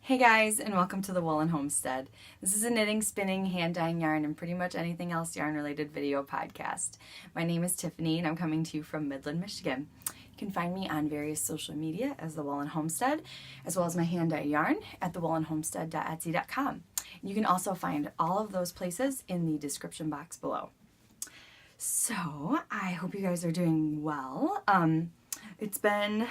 Hey guys, and welcome to the Woolen Homestead. This is a knitting, spinning, hand dyeing yarn, and pretty much anything else yarn related video podcast. My name is Tiffany, and I'm coming to you from Midland, Michigan. You can find me on various social media as the Woolen Homestead, as well as my hand dye yarn at thewoolenhomestead.etsy.com. You can also find all of those places in the description box below. So I hope you guys are doing well. It's been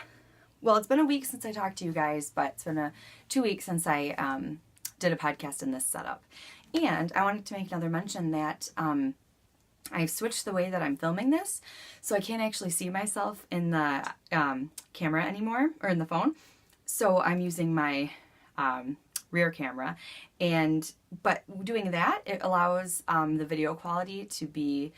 a week since I talked to you guys, but it's been 2 weeks since I did a podcast in this setup. And I wanted to make another mention that I've switched the way that I'm filming this, so I can't actually see myself in the camera anymore, or in the phone. So I'm using my rear camera, but doing that, it allows the video quality to be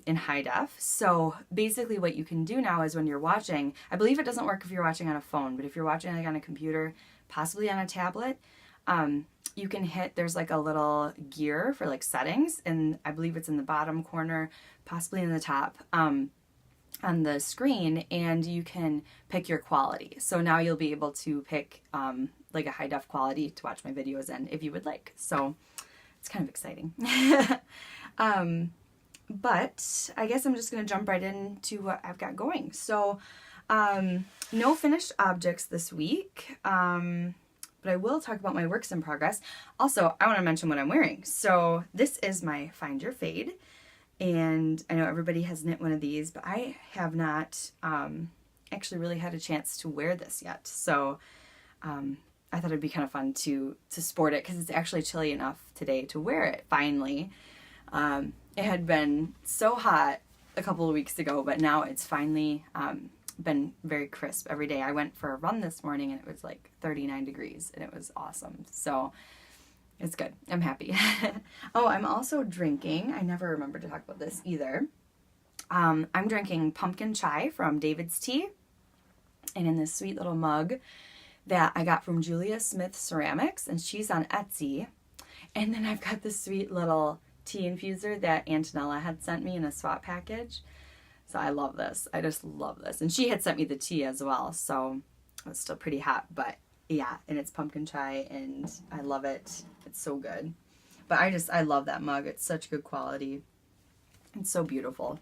in high def. So basically what you can do now is when you're watching, I believe it doesn't work if you're watching on a phone, but if you're watching like on a computer, possibly on a tablet, you can hit, there's like a little gear for like settings, and I believe it's in the bottom corner, possibly in the top, on the screen, and you can pick your quality. So now you'll be able to pick like a high def quality to watch my videos in if you would like. So it's kind of exciting. But I guess I'm just going to jump right into what I've got going. So, no finished objects this week, but I will talk about my works in progress. Also, I want to mention what I'm wearing. So this is my Find Your Fade, and I know everybody has knit one of these, but I have not actually really had a chance to wear this yet. So I thought it'd be kind of fun to sport it, because it's actually chilly enough today to wear it finally. It had been so hot a couple of weeks ago, but now it's finally been very crisp every day. I went for a run this morning and it was like 39 degrees and it was awesome. So it's good. I'm happy. Oh, I'm also drinking. I never remember to talk about this either. I'm drinking pumpkin chai from David's Tea, and in this sweet little mug that I got from Julia Smith Ceramics, and she's on Etsy. And then I've got this sweet little tea infuser that Antonella had sent me in a swap package. So I love this. I just love this. And she had sent me the tea as well, so it's still pretty hot, but yeah, and it's pumpkin chai and I love it. It's so good. But I love that mug. It's such good quality. It's so beautiful.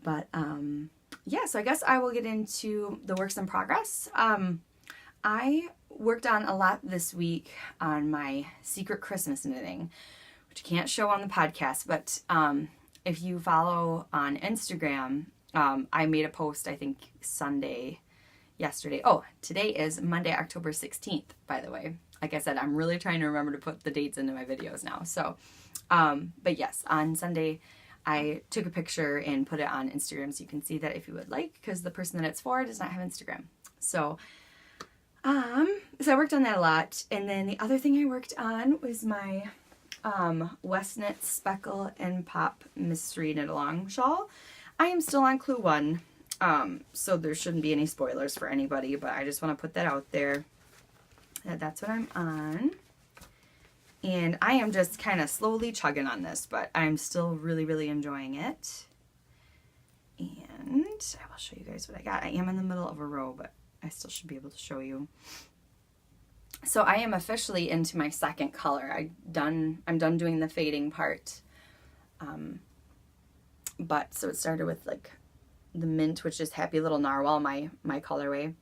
But yeah, so I guess I will get into the works in progress. I worked on a lot this week on my secret Christmas knitting, which I can't show on the podcast, but if you follow on Instagram, I made a post, I think yesterday. Oh, today is Monday, October 16th, by the way. Like I said, I'm really trying to remember to put the dates into my videos now. So, but yes, on Sunday, I took a picture and put it on Instagram so you can see that if you would like, because the person that it's for does not have Instagram. So I worked on that a lot. And then the other thing I worked on was my West Knit Speckle and Pop Mystery Knit Along shawl. I am still on Clue 1, so there shouldn't be any spoilers for anybody, but I just want to put that out there. That's what I'm on. And I am just kind of slowly chugging on this, but I'm still really, really enjoying it. And I will show you guys what I got. I am in the middle of a row, but I still should be able to show you. So I am officially into my second color. I'm done doing the fading part. But so it started with like the mint, which is Happy Little Narwhal, my colorway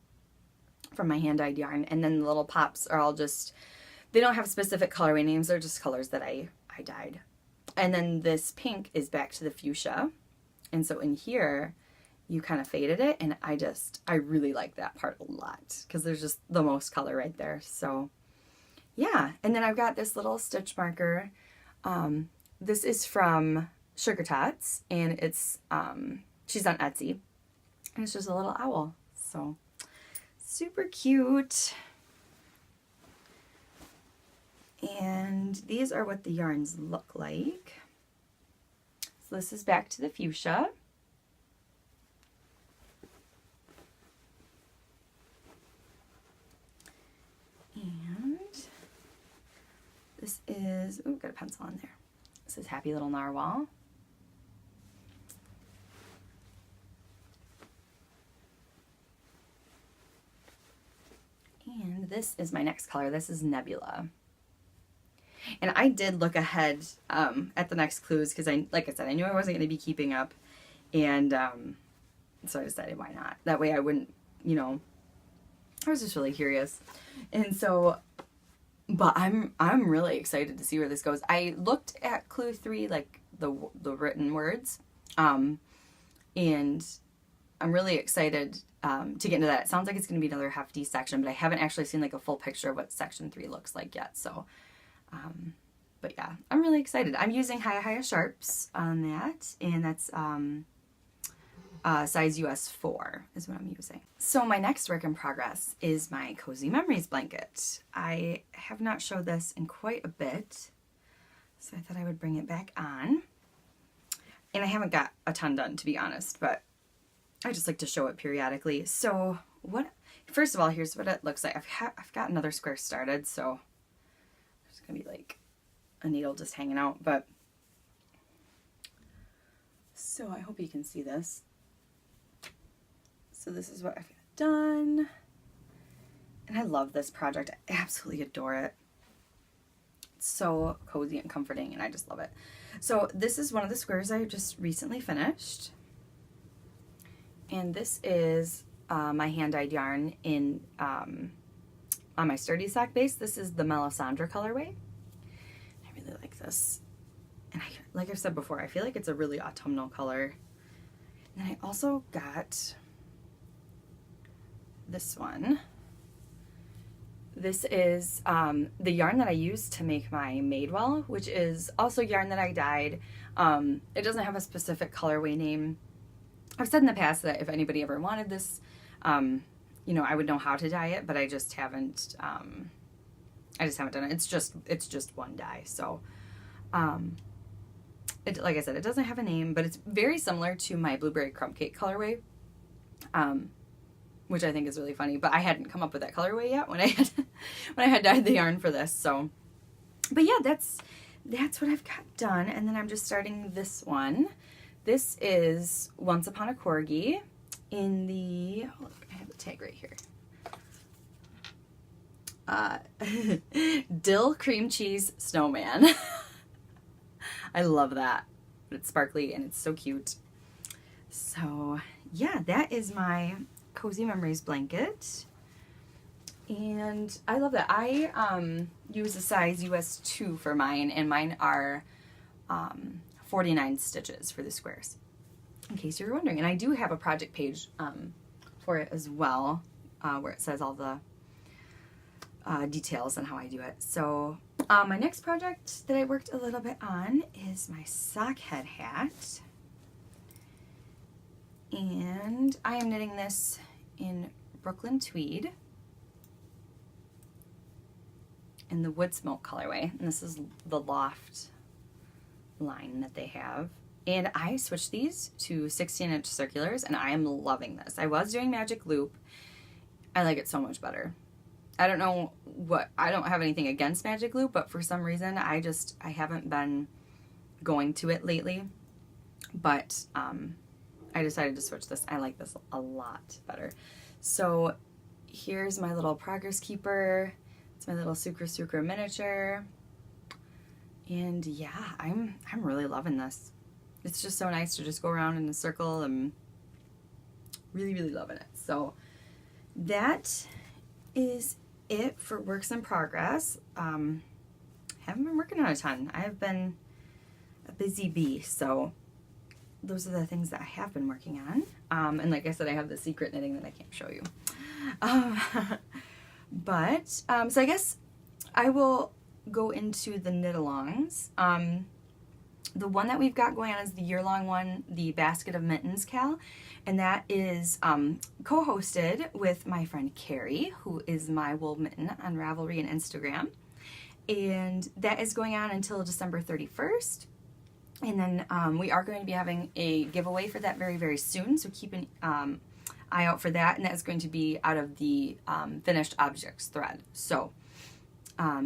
from my hand dyed yarn. And then the little pops are all just, they don't have specific colorway names. They're just colors that I dyed. And then this pink is back to the fuchsia. And so in here, you kind of faded it, and I really like that part a lot because there's just the most color right there. So yeah, and then I've got this little stitch marker. This is from Sugar Tots, and it's she's on Etsy, and it's just a little owl. So super cute. And these are what the yarns look like. So this is back to the fuchsia. This is, ooh, got a pencil on there. This is Happy Little Narwhal. And this is my next color. This is Nebula. And I did look ahead at the next clues because like I said, I knew I wasn't going to be keeping up. And so I decided why not? That way I wouldn't, you know, I was just really curious. And so, but I'm really excited to see where this goes. I looked at clue 3, like the written words, and I'm really excited to get into that. It sounds like it's going to be another hefty section, but I haven't actually seen like a full picture of what section 3 looks like yet. So, but yeah, I'm really excited. I'm using Hiya Sharps on that, and that's size US 4 is what I'm using. So my next work in progress is my Cozy Memories blanket. I have not showed this in quite a bit, so I thought I would bring it back on. And I haven't got a ton done, to be honest, but I just like to show it periodically. So first of all, here's what it looks like. I've got another square started, so there's gonna be like a needle just hanging out, but so I hope you can see this. So this is what I've got done. And I love this project. I absolutely adore it. It's so cozy and comforting, and I just love it. So this is one of the squares I just recently finished. And this is my hand-dyed yarn in on my sturdy sock base. This is the Melisandre colorway. I really like this. And like I've said before, I feel like it's a really autumnal color. And then I also got this one. This is the yarn that I used to make my Madewell, which is also yarn that I dyed. It doesn't have a specific colorway name. I've said in the past that if anybody ever wanted this, you know, I would know how to dye it, but I just haven't. I just haven't done it. It's just one dye. So, like I said, it doesn't have a name, but it's very similar to my Blueberry Crumb Cake colorway. Which I think is really funny, but I hadn't come up with that colorway yet when I had dyed the yarn for this. So, but yeah, that's what I've got done. And then I'm just starting this one. This is Once Upon a Corgi in the, oh, look, I have the tag right here. Dill Cream Cheese Snowman. I love that. It's sparkly and it's so cute. So yeah, that is my Cozy Memories blanket, and I love that. I use a size US 2 for mine, and mine are 49 stitches for the squares, in case you're wondering. And I do have a project page for it as well, where it says all the details on how I do it. So my next project that I worked a little bit on is my sock head hat. And I am knitting this in Brooklyn Tweed in the Wood Smoke colorway. And this is the Loft line that they have. And I switched these to 16-inch circulars, and I am loving this. I was doing Magic Loop. I like it so much better. I don't know what, I don't have anything against Magic Loop, but for some reason I haven't been going to it lately. But I decided to switch this. I like this a lot better. So here's my little progress keeper. It's my little Sucre miniature. And yeah, I'm really loving this. It's just so nice to just go around in a circle and really, really loving it. So that is it for works in progress. Haven't been working on a ton. I have been a busy bee, so those are the things that I have been working on. And like I said, I have the secret knitting that I can't show you. So I guess I will go into the knit-alongs. The one that we've got going on is the year-long one, the Basket of Mittens Cal, and that is co-hosted with my friend Carrie, who is my wool mitten on Ravelry and Instagram. And that is going on until December 31st. And then we are going to be having a giveaway for that very, very soon, so keep an eye out for that, and that is going to be out of the finished objects thread. So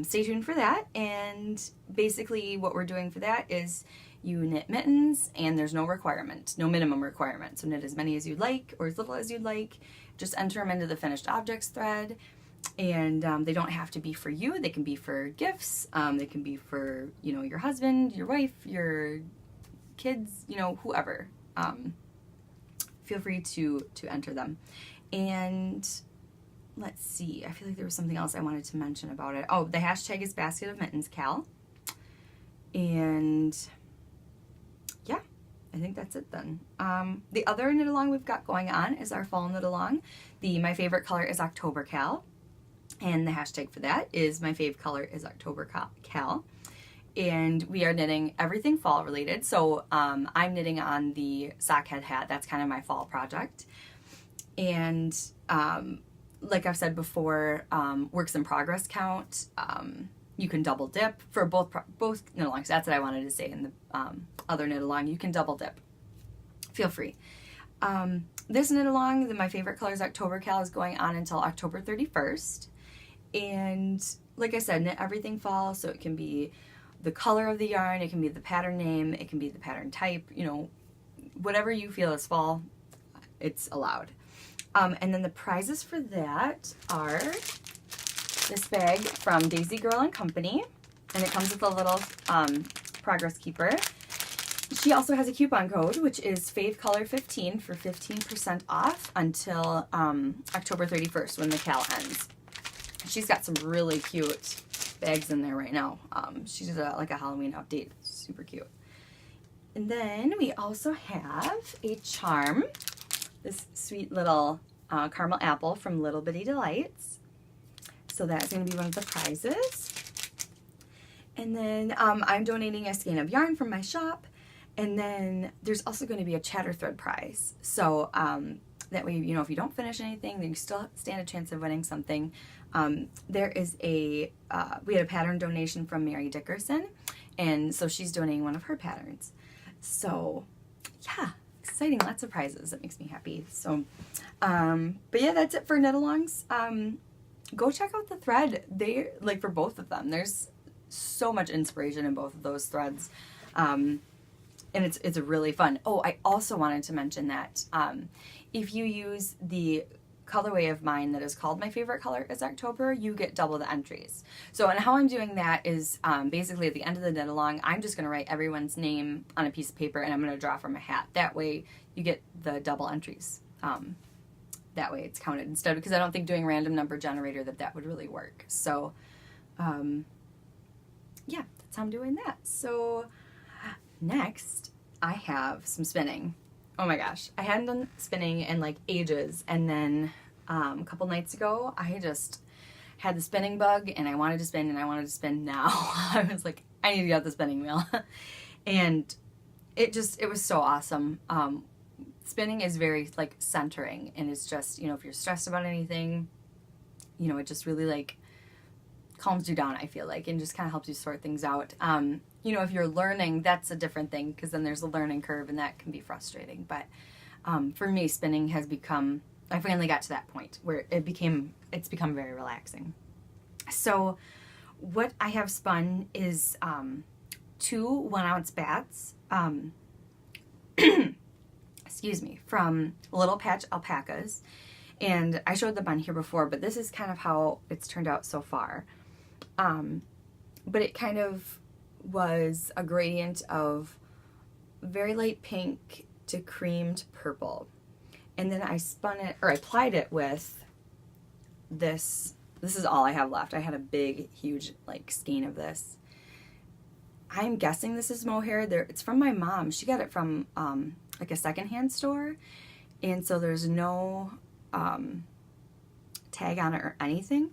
stay tuned for that, and basically what we're doing for that is you knit mittens, and there's no requirement, no minimum requirement. So knit as many as you'd like, or as little as you'd like. Just enter them into the finished objects thread, And they don't have to be for you. They can be for gifts. They can be for, you know, your husband, your wife, your kids, you know, whoever. Feel free to enter them. And let's see, I feel like there was something else I wanted to mention about it. Oh, the hashtag is Basket of Mittens Cal. And yeah, I think that's it then. The other knit along we've got going on is our fall knit along. My favorite color is October Cal. And the hashtag for that is my fave color is October Cal. And we are knitting everything fall related. So I'm knitting on the sock head hat. That's kind of my fall project. And like I've said before, works in progress count. You can double dip for both knit alongs. That's what I wanted to say in the other knit along. You can double dip. Feel free. This knit along, my favorite color is October Cal, is going on until October 31st. And like I said, knit everything fall, so it can be the color of the yarn, it can be the pattern name, it can be the pattern type, you know, whatever you feel is fall, it's allowed. And then the prizes for that are this bag from Daisy Girl and Company, and it comes with a little progress keeper. She also has a coupon code, which is FaveColor15 for 15% off until October 31st when the cal ends. She's got some really cute bags in there right now. She did like a Halloween update. Super cute. And then we also have a charm. This sweet little caramel apple from Little Bitty Delights. So that's going to be one of the prizes. And then I'm donating a skein of yarn from my shop. And then there's also going to be a chatter thread prize. So that way, you know, if you don't finish anything, then you still stand a chance of winning something. There is we had a pattern donation from Mary Dickerson, and so she's donating one of her patterns. So yeah, exciting, lots of prizes. That makes me happy. So, but yeah, that's it for knit-alongs. Go check out the thread. They, like, for both of them, there's so much inspiration in both of those threads. And it's really fun. Oh, I also wanted to mention that if you use the colorway of mine that is called My Favorite Color is October, you get double the entries. So, and how I'm doing that is basically at the end of the knit along, I'm just going to write everyone's name on a piece of paper and I'm going to draw from a hat. That way you get the double entries. That way it's counted instead, because I don't think doing random number generator that would really work. So, yeah, that's how I'm doing that. So next I have some spinning. Oh my gosh, I hadn't done spinning in like ages, and then a couple nights ago I just had the spinning bug and I wanted to spin and I wanted to spin now. I was like, I need to get out the spinning wheel. And it was so awesome. Spinning is very like centering, and it's just, you know, if you're stressed about anything, you know, it just really like calms you down, I feel like, and just kind of helps you sort things out. You know, if you're learning, that's a different thing, because then there's a learning curve and that can be frustrating. But for me, spinning has become, I finally got to that point where it's become very relaxing. So what I have spun is 2 1-ounce bats, excuse me, from Little Patch Alpacas. And I showed them on here before, but this is kind of how it's turned out so far. But it kind of was a gradient of very light pink to creamed purple. And then I spun it, or I applied it with this. This is all I have left. I had a big, huge, like, skein of this. I'm guessing this is mohair. It's from my mom. She got it from, like, a secondhand store. And so there's no tag on it or anything.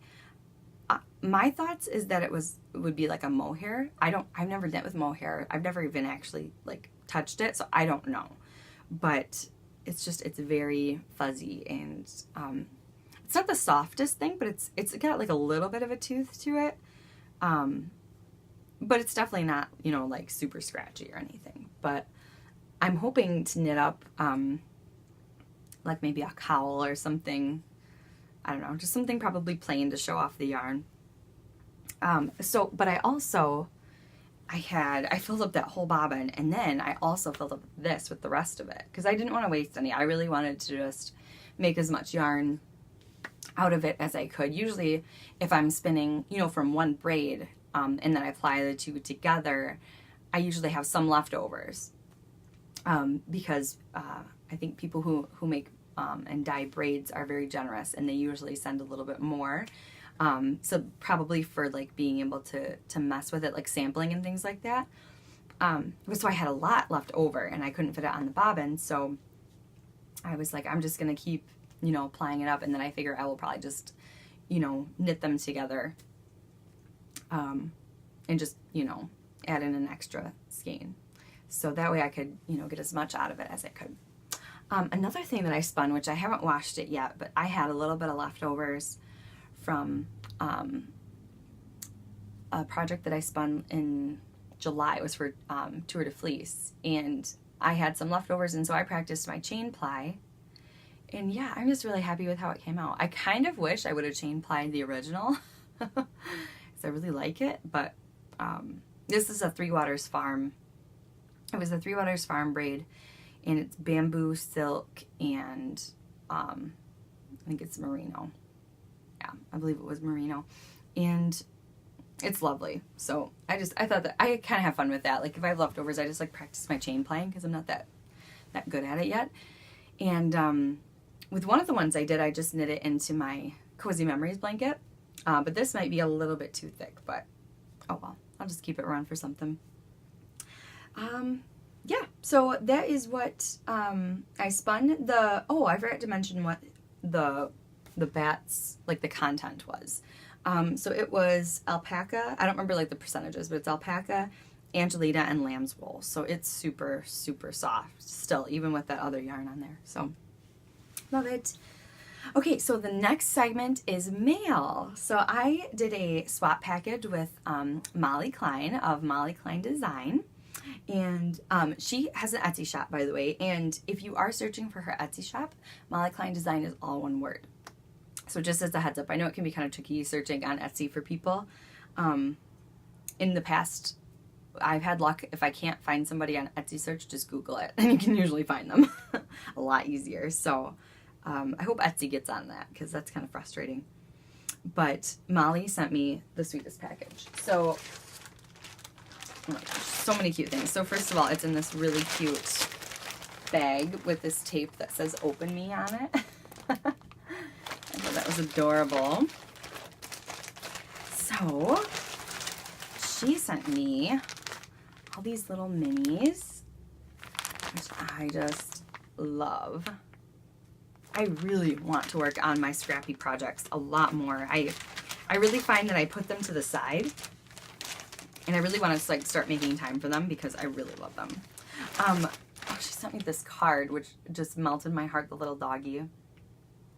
My thoughts is that it would be like a mohair. I've never knit with mohair. I've never even actually like touched it, so I don't know. But it's very fuzzy, and it's not the softest thing, but it's got like a little bit of a tooth to it. But it's definitely not, you know, like super scratchy or anything. But I'm hoping to knit up like maybe a cowl or something. I don't know, just something probably plain to show off the yarn. But I filled up that whole bobbin, and then I also filled up this with the rest of it, because I didn't want to waste any. I really wanted to just make as much yarn out of it as I could. Usually if I'm spinning, from one braid, and then I apply the two together, I usually have some leftovers, because I think people who make and dye braids are very generous, and they usually send a little bit more. So probably for like being able to mess with it, like sampling and things like that. So I had a lot left over and I couldn't fit it on the bobbin. So I was like, I'm just going to keep, applying it up. And then I figure I will probably just, knit them together, and just, add in an extra skein. So that way I could, get as much out of it as I could. Another thing that I spun, which I haven't washed it yet, but I had a little bit of leftovers from a project that I spun in July. It was for Tour de Fleece, and I had some leftovers, and so I practiced my chain ply. And yeah, I'm just really happy with how it came out. I kind of wish I would have chain plied the original, because I really like it, but this is a Three Waters Farm. It was a Three Waters Farm braid, and it's bamboo, silk, and I think it's merino. Yeah, I believe it was merino. And it's lovely. So I thought that I kind of have fun with that. Like if I have leftovers, I just like practice my chain plying because I'm not that good at it yet. And with one of the ones I did, I just knit it into my Cozy Memories blanket. But this might be a little bit too thick, but oh well, I'll just keep it around for something. Yeah, so that is what I spun. I forgot to mention what the bats, like the content was. So it was alpaca. I don't remember like the percentages, but it's alpaca, angelita, and lamb's wool. So it's super, super soft still, even with that other yarn on there. So love it. Okay, so the next segment is mail. So I did a swap package with Molly Klein of Molly Klein Design. And she has an Etsy shop, by the way. And if you are searching for her Etsy shop, Molly Klein Design is all one word. So just as a heads up, I know it can be kind of tricky searching on Etsy for people. In the past, I've had luck. If I can't find somebody on Etsy search, just Google it, and you can usually find them a lot easier. So I hope Etsy gets on that, because that's kind of frustrating. But Molly sent me the sweetest package. So, oh my gosh, so many cute things. So first of all, it's in this really cute bag with this tape that says "Open Me" on it. I thought that was adorable. So she sent me all these little minis, which I just love. I really want to work on my scrappy projects a lot more. I really find that I put them to the side, and I really want to like start making time for them because I really love them. She sent me this card, which just melted my heart. The little doggy,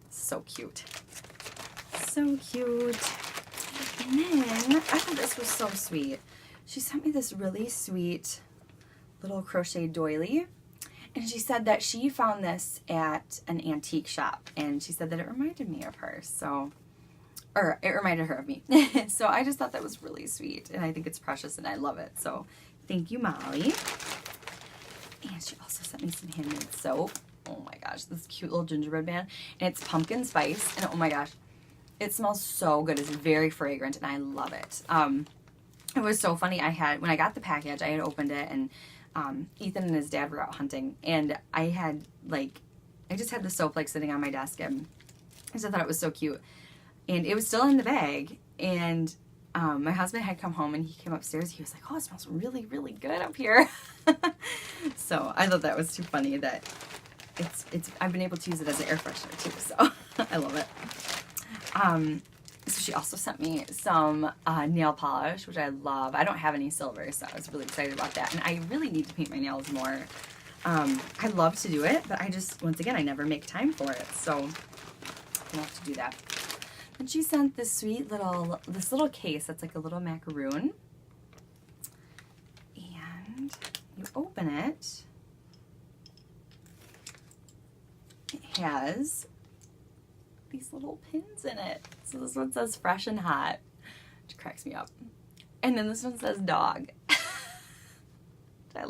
so cute, so cute. And then I thought this was so sweet. She sent me this really sweet little crochet doily. And she said that she found this at an antique shop, and she said that it reminded me of her. Or it reminded her of me. So I just thought that was really sweet, and I think it's precious, and I love it. So thank you, Molly. And she also sent me some handmade soap. Oh my gosh, this cute little gingerbread man. And it's pumpkin spice, and oh my gosh, it smells so good. It's very fragrant, and I love it. It was so funny. When I got the package, I had opened it, and Ethan and his dad were out hunting, and I just had the soap like sitting on my desk, and I just thought it was so cute. And it was still in the bag, and my husband had come home, and he came upstairs. He was like, "Oh, it smells really, really good up here." So I thought that was too funny that I've been able to use it as an air freshener too, so I love it. So she also sent me some nail polish, which I love. I don't have any silver, so I was really excited about that. And I really need to paint my nails more. I love to do it, but once again, I never make time for it. So I'll have to do that. And she sent this sweet little case that's like a little macaroon. And you open it. It has these little pins in it. So this one says fresh and hot, which cracks me up. And then this one says dog. I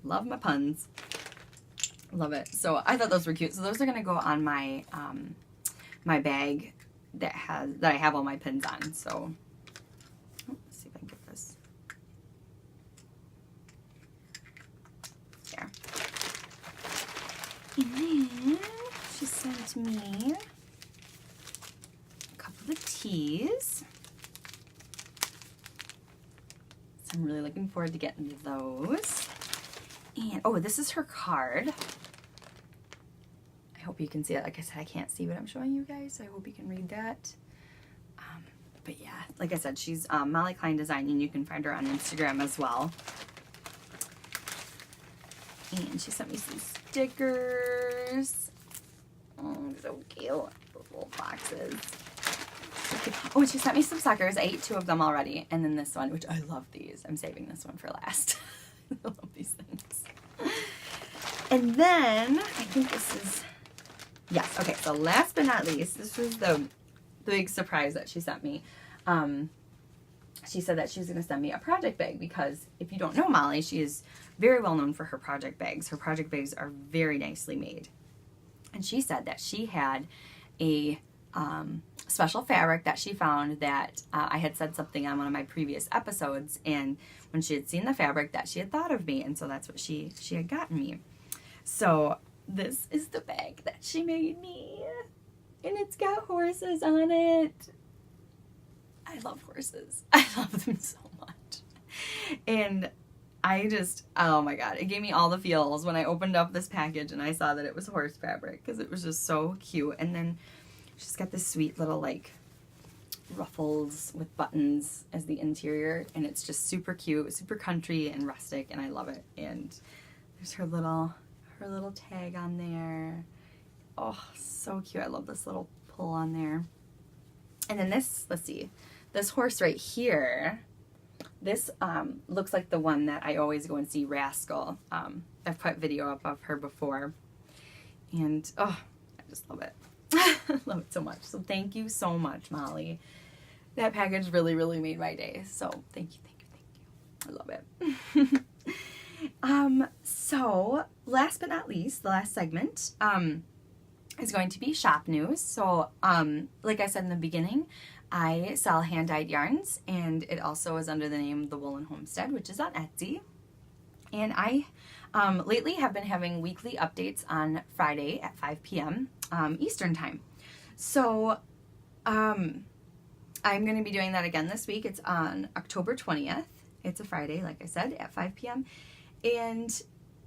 love my puns. Love it. So I thought those were cute. So those are going to go on my my bag that I have all my pins on. So let's see if I can get this. There. And then she sent me a couple of teas. So I'm really looking forward to getting those. And, oh, this is her card. I hope you can see it. Like I said, I can't see what I'm showing you guys. I hope you can read that. But yeah, like I said, she's Molly Klein Designing. You can find her on Instagram as well. And she sent me some stickers. Oh, so cute. Those little boxes. Oh, and she sent me some suckers. I ate 2 of them already. And then this one, which I love these. I'm saving this one for last. I love these things. And then, I think this is, yes, okay, so last but not least, this was the big surprise that she sent me. She said that she was going to send me a project bag because if you don't know Molly, she is very well known for her project bags. Her project bags are very nicely made. And she said that she had a special fabric that she found that I had said something on one of my previous episodes, and when she had seen the fabric that she had thought of me, and so that's what she had gotten me. So this is the bag that she made me, and it's got horses on it. I love horses. I love them so much. And I just, oh my God, it gave me all the feels when I opened up this package and I saw that it was horse fabric because it was just so cute. And then she's got this sweet little like ruffles with buttons as the interior, and it's just super cute, super country and rustic, and I love it. And there's her little tag on there. Oh, so cute. I love this little pull on there. And then this, let's see, this horse right here, this looks like the one that I always go and see, Rascal. I've put video up of her before, and oh, I just love it. I love it so much. So thank you so much, Molly. That package really, really made my day. So thank you, thank you, thank you. I love it. So last but not least, the last segment is going to be shop news. So like I said in the beginning, I sell hand-dyed yarns, and it also is under the name The Woolen Homestead, which is on Etsy. And I lately have been having weekly updates on Friday at 5 p.m. Eastern time. So I'm going to be doing that again this week. It's on October 20th. It's a Friday, like I said, at 5 p.m. And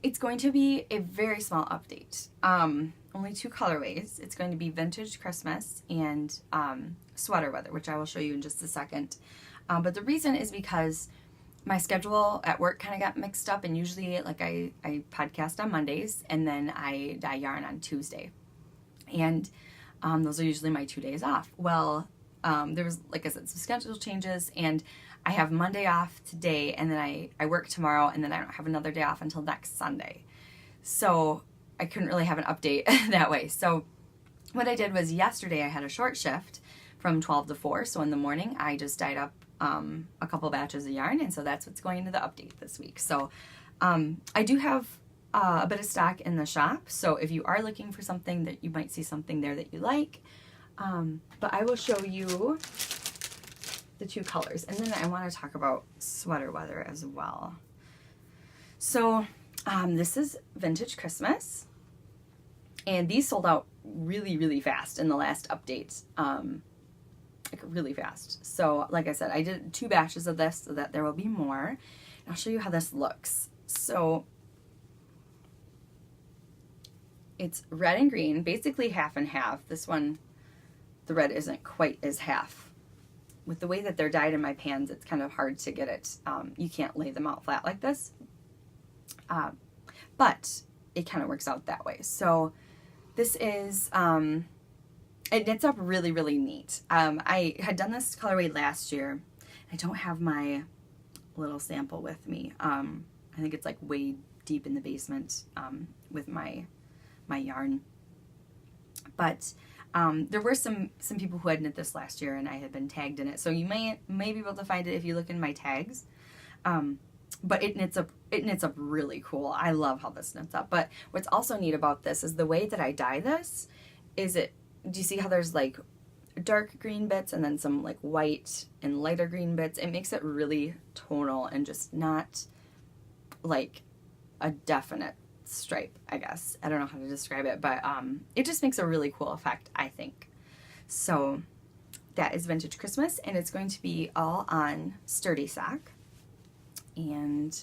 it's going to be a very small update. Only 2 colorways. It's going to be Vintage Christmas and Sweater Weather, which I will show you in just a second. But the reason is because my schedule at work kind of got mixed up, and usually like I podcast on Mondays and then I dye yarn on Tuesday. And those are usually my 2 days off. Well, there was, like I said, some schedule changes, and I have Monday off today, and then I work tomorrow, and then I don't have another day off until next Sunday. So I couldn't really have an update that way. So what I did was yesterday I had a short shift from 12 to 4. So in the morning I just dyed up a couple batches of yarn, and so that's what's going into the update this week. So I do have a bit of stock in the shop, so if you are looking for something, that you might see something there that you like. But I will show you the 2 colors, and then I want to talk about Sweater Weather as well. So this is Vintage Christmas, and these sold out really, really fast in the last update, like really fast. So like I said, I did 2 batches of this so that there will be more, and I'll show you how this looks. So it's red and green, basically half and half. This one, the red isn't quite as half. With the way that they're dyed in my pans, it's kind of hard to get it. You can't lay them out flat like this. But it kind of works out that way. So this is, it knits up really, really neat. I had done this colorway last year. I don't have my little sample with me. I think it's like way deep in the basement with my yarn. But there were some people who had knit this last year, and I had been tagged in it. So you may be able to find it if you look in my tags. But it knits up really cool. I love how this knits up. But what's also neat about this is the way that I dye this is do you see how there's like dark green bits and then some like white and lighter green bits? It makes it really tonal and just not like a definite stripe, I guess. I don't know how to describe it, but it just makes a really cool effect, I think. So that is Vintage Christmas, and it's going to be all on sturdy sock. And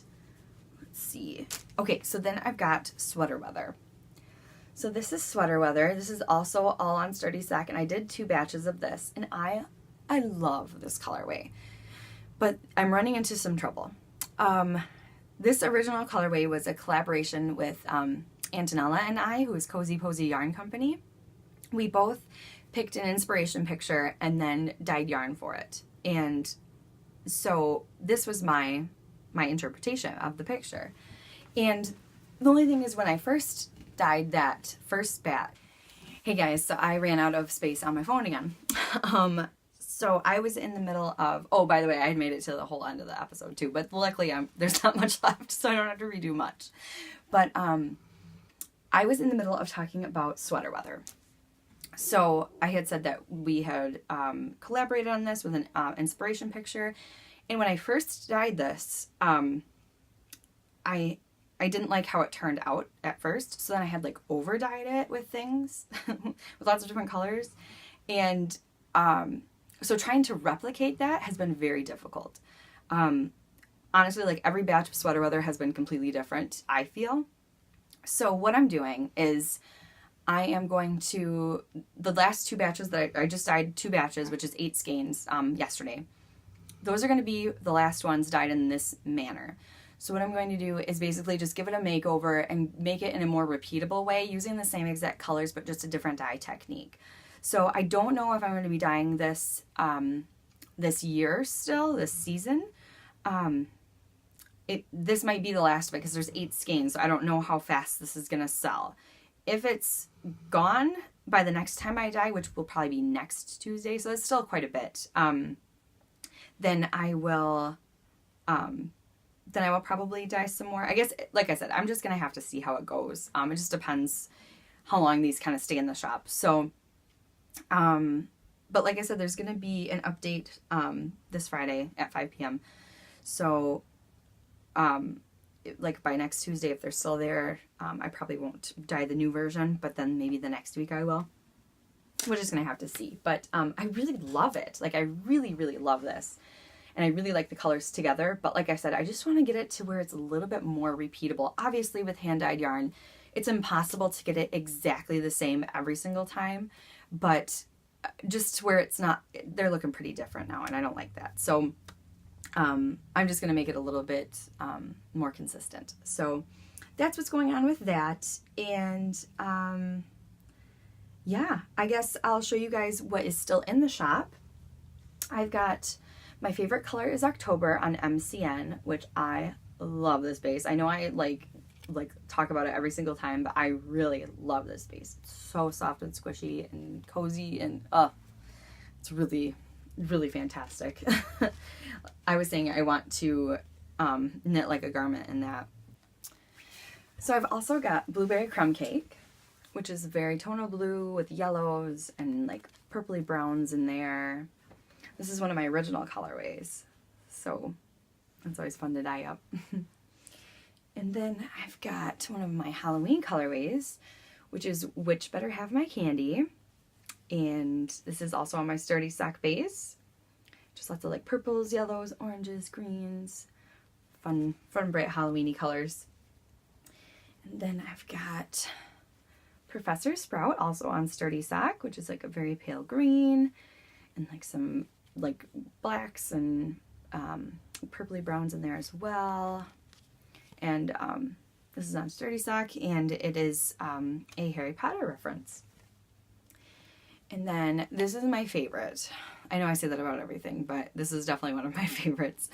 let's see. Okay, so then I've got Sweater Weather. So this is Sweater Weather. This is also all on sturdy sock, and I did 2 batches of this, and I love this colorway. But I'm running into some trouble. This original colorway was a collaboration with Antonella and I, who is Cozy Posy Yarn Company. We both picked an inspiration picture and then dyed yarn for it. And so this was my interpretation of the picture. And the only thing is, when I first dyed that first bat, hey guys, so I ran out of space on my phone again. So I was in the middle of, oh, by the way, I had made it to the whole end of the episode too, but luckily there's not much left, so I don't have to redo much. But I was in the middle of talking about Sweater Weather. So I had said that we had collaborated on this with an inspiration picture. And when I first dyed this, I didn't like how it turned out at first. So then I had like over dyed it with things, with lots of different colors. And so trying to replicate that has been very difficult. Honestly, like every batch of Sweater Weather has been completely different, I feel. So what I'm doing is I am going to, the last 2 batches that I just dyed 2 batches, which is 8 skeins yesterday. Those are going to be the last ones dyed in this manner. So what I'm going to do is basically just give it a makeover and make it in a more repeatable way using the same exact colors, but just a different dye technique. So I don't know if I'm going to be dyeing this this year still, this season. This might be the last of it because there's 8 skeins, so I don't know how fast this is going to sell. If it's gone by the next time I dye, which will probably be next Tuesday, so it's still quite a bit, then I will probably dye some more. I guess, like I said, I'm just going to have to see how it goes. It just depends how long these kind of stay in the shop. So, but like I said, there's going to be an update this Friday at 5 p.m. So, like by next Tuesday, if they're still there, I probably won't dye the new version, but then maybe the next week I will. We're just going to have to see. But I really love it. Like, I really, really love this. And I really like the colors together. But like I said, I just want to get it to where it's a little bit more repeatable. Obviously, with hand-dyed yarn, it's impossible to get it exactly the same every single time. But just where it's not, they're looking pretty different now, and I don't like that. So I'm just going to make it a little bit more consistent. So that's what's going on with that. And yeah, I guess I'll show you guys what is still in the shop. I've got, my favorite color is October on MCN, which I love this base. I know I like talk about it every single time, but I really love this base. It's so soft and squishy and cozy, and it's really, really fantastic. I was saying I want to knit like a garment in that. So I've also got Blueberry Crumb Cake, which is very tonal blue with yellows and like purpley browns in there. This is one of my original colorways, so it's always fun to dye up. And then I've got one of my Halloween colorways, which is Which Better Have My Candy. And this is also on my sturdy sock base. Just lots of like purples, yellows, oranges, greens. Fun, bright Halloween-y colors. And then I've got Professor Sprout, also on sturdy sock, which is like a very pale green. And like some like blacks and purpley browns in there as well. And this is on sturdy sock, and it is a Harry Potter reference. And then this is my favorite. I know I say that about everything, but this is definitely one of my favorites.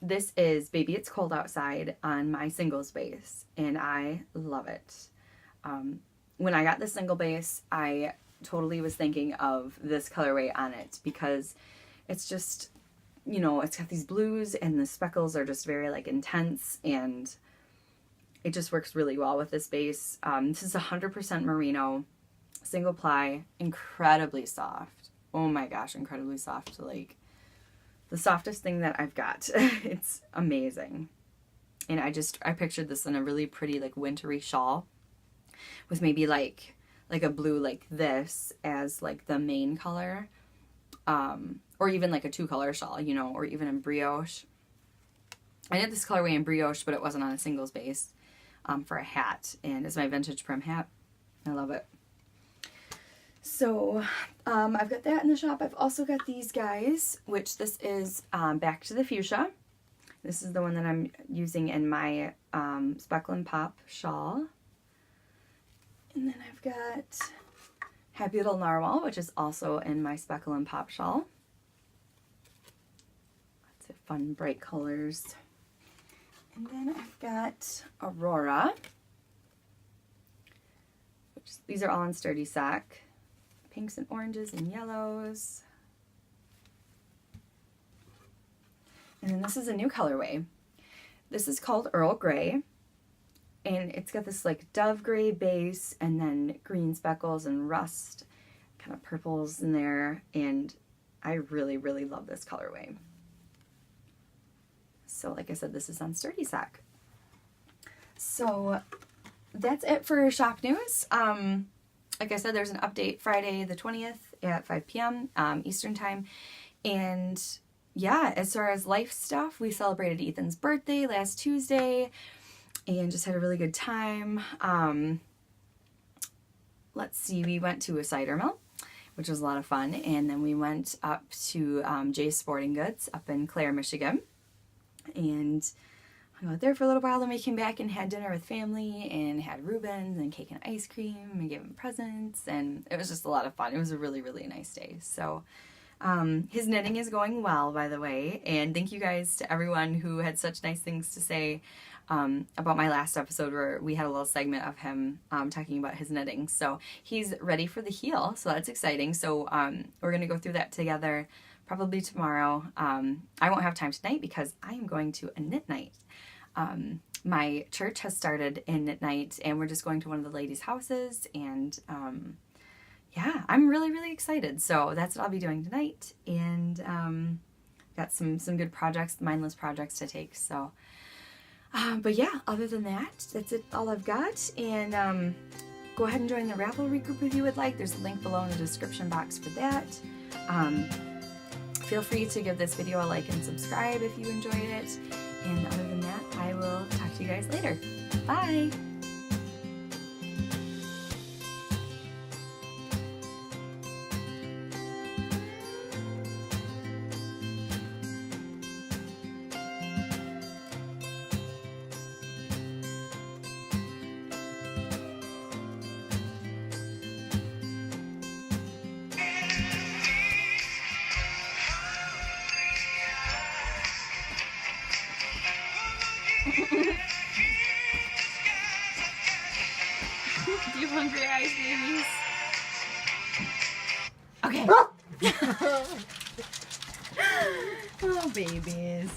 This is Baby It's Cold Outside on my singles base, and I love it. When I got the single base, I totally was thinking of this colorway on it because it's just, you know, it's got these blues and the speckles are just very like intense, and it just works really well with this base. This is 100% merino, single ply, incredibly soft. Oh my gosh, incredibly soft. Like the softest thing that I've got. It's amazing. And I pictured this in a really pretty like wintry shawl with maybe like a blue like this as like the main color. Or even like a 2-color shawl, you know, or even in brioche. I did this colorway in brioche, but it wasn't on a singles base for a hat. And it's my vintage prim hat. I love it. So I've got that in the shop. I've also got these guys, which this is Back to the Fuchsia. This is the one that I'm using in my Speckle and Pop shawl. And then I've got Happy Little Narwhal, which is also in my Speckle and Pop shawl. Lots of fun, bright colors. And then I've got Aurora, which these are all in Sturdy Sock. Pinks and oranges and yellows. And then this is a new colorway. This is called Earl Grey. And it's got this like dove gray base and then green speckles and rust kind of purples in there. And I really, really love this colorway. So like I said, this is on Sturdy Sock. So that's it for shop news. Like I said, there's an update Friday the 20th at 5 p.m. Eastern time. And yeah, as far as life stuff, we celebrated Ethan's birthday last Tuesday and just had a really good time. Let's see, we went to a cider mill, which was a lot of fun. And then we went up to Jay's Sporting Goods up in Clare, Michigan. And hung out there for a little while. Then we came back and had dinner with family and had Reubens and cake and ice cream and gave him presents. And it was just a lot of fun. It was a really, really nice day. So his knitting is going well, by the way. And thank you guys to everyone who had such nice things to say about my last episode where we had a little segment of him talking about his knitting. So he's ready for the heel. So that's exciting. So we're going to go through that together probably tomorrow. I won't have time tonight because I am going to a knit night. My church has started in knit night and we're just going to one of the ladies' houses and yeah, I'm really, really excited. So that's what I'll be doing tonight and got some good projects, mindless projects to take. So but yeah, other than that, that's it, all I've got. And go ahead and join the Ravelry group if you would like. There's a link below in the description box for that. Feel free to give this video a like and subscribe if you enjoyed it. And other than that, I will talk to you guys later. Bye! Do you have hungry eyes, babies? Okay. Oh, babies.